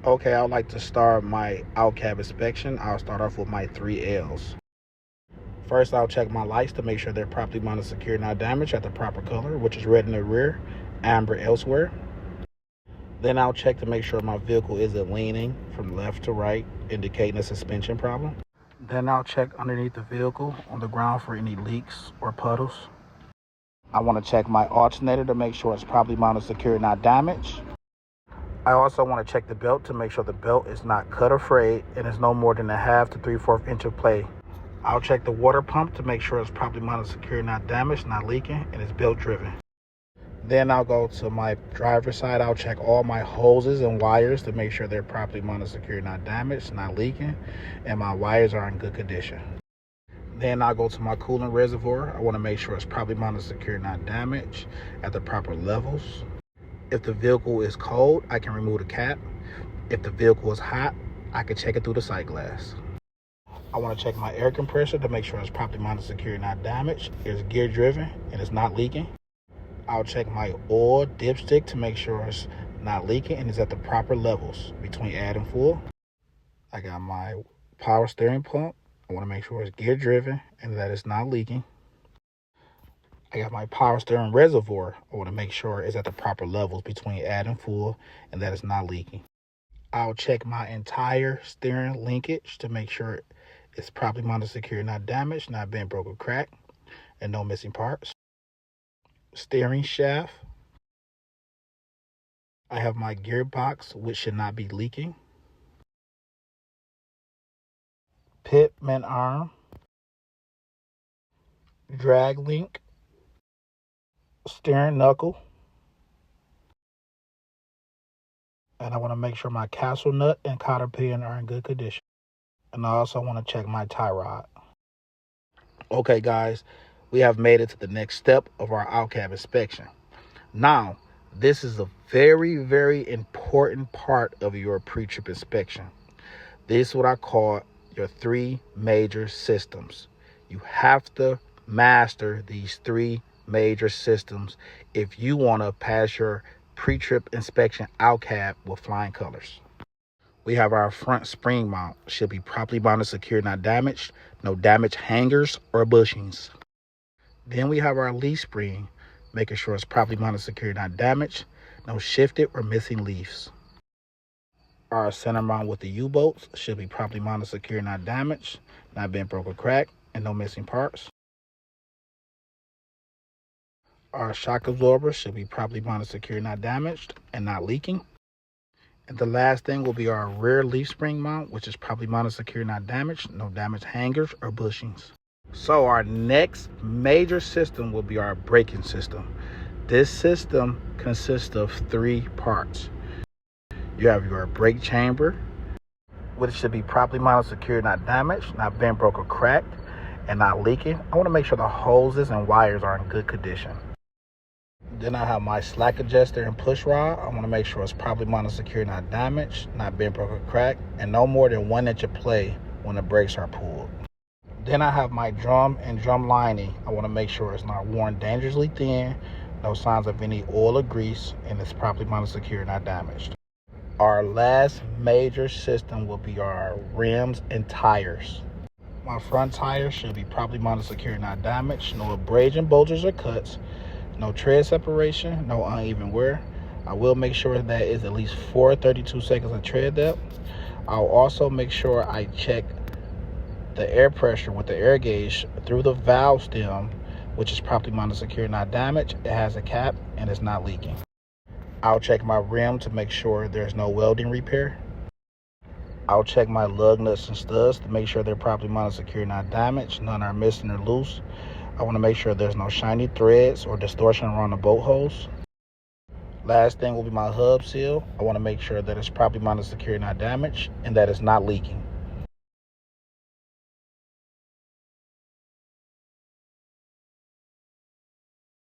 Okay, I'd like to start my out cab inspection. I'll start off with my 3Ls. First, I'll check my lights to make sure they're properly mounted, secure, not damaged at the proper color, which is red in the rear, amber elsewhere. Then I'll check to make sure my vehicle isn't leaning from left to right, indicating a suspension problem. Then I'll check underneath the vehicle on the ground for any leaks or puddles. I want to check my alternator to make sure it's properly mounted, secure, not damaged. I also want to check the belt to make sure the belt is not cut or frayed and is no more than a half to 3/4 inch of play. I'll check the water pump to make sure it's properly mounted, secure, not damaged, not leaking, and it's belt driven. Then I'll go to my driver's side. I'll check all my hoses and wires to make sure they're properly mounted, secure, not damaged, not leaking, and my wires are in good condition. Then I'll go to my coolant reservoir. I want to make sure it's properly mounted, secure, not damaged at the proper levels. If the vehicle is cold, I can remove the cap. If the vehicle is hot, I can check it through the sight glass. I want to check my air compressor to make sure it's properly mounted, secure, not damaged. It's gear driven and it's not leaking. I'll check my oil dipstick to make sure it's not leaking and is at the proper levels between add and full. I got my power steering pump. I want to make sure it's gear driven and that it's not leaking. I got my power steering reservoir. I want to make sure it's at the proper levels between add and full and that it's not leaking. I'll check my entire steering linkage to make sure it's properly mounted, secure, not damaged, not bent, broke, or cracked, and no missing parts. Steering shaft. I have my gearbox, which should not be leaking. Pitman arm. Drag link. Steering knuckle. And I want to make sure my castle nut and cotter pin are in good condition. And I also want to check my tie rod. Okay, guys, we have made it to the next step of our out cab inspection. Now, this is a very, very important part of your pre-trip inspection. This is what I call your 3 major systems. You have to master these 3 major systems if you want to pass your pre-trip inspection out cab with flying colors. We have our front spring mount. Should be properly mounted, secure, not damaged. No damaged hangers or bushings. Then we have our leaf spring, making sure it's properly mounted, secure, not damaged. No shifted or missing leaves. Our center mount with the U-bolts should be properly mounted, secure, not damaged. Not bent, broke, or cracked, and no missing parts. Our shock absorber should be properly mounted, secure, not damaged, and not leaking. And the last thing will be our rear leaf spring mount, which is properly mounted, secure, not damaged, no damaged hangers or bushings. So our next major system will be our braking system. This system consists of 3 parts. You have your brake chamber, which should be properly mounted, secure, not damaged, not bent, broke, or cracked, and not leaking. I want to make sure the hoses and wires are in good condition. Then I have my slack adjuster and push rod. I want to make sure it's properly mounted, secure, not damaged, not bent, broke, or cracked, and no more than 1 inch of play when the brakes are pulled. Then I have my drum and drum lining. I want to make sure it's not worn dangerously thin, no signs of any oil or grease, and it's properly mounted, secure, not damaged. Our last major system will be our rims and tires. My front tires should be properly mounted, secure, not damaged, no abrasion, bulges, or cuts. No tread separation, no uneven wear. I will make sure that is at least 432 seconds of tread depth. I'll also make sure I check the air pressure with the air gauge through the valve stem, which is properly mounted, secure, not damaged. It has a cap and it's not leaking. I'll check my rim to make sure there's no welding repair. I'll check my lug nuts and studs to make sure they're properly mounted, secure, not damaged. None are missing or loose. I want to make sure there's no shiny threads or distortion around the bolt holes. Last thing will be my hub seal. I want to make sure that it's properly mounted, secure, not damaged, and that it's not leaking.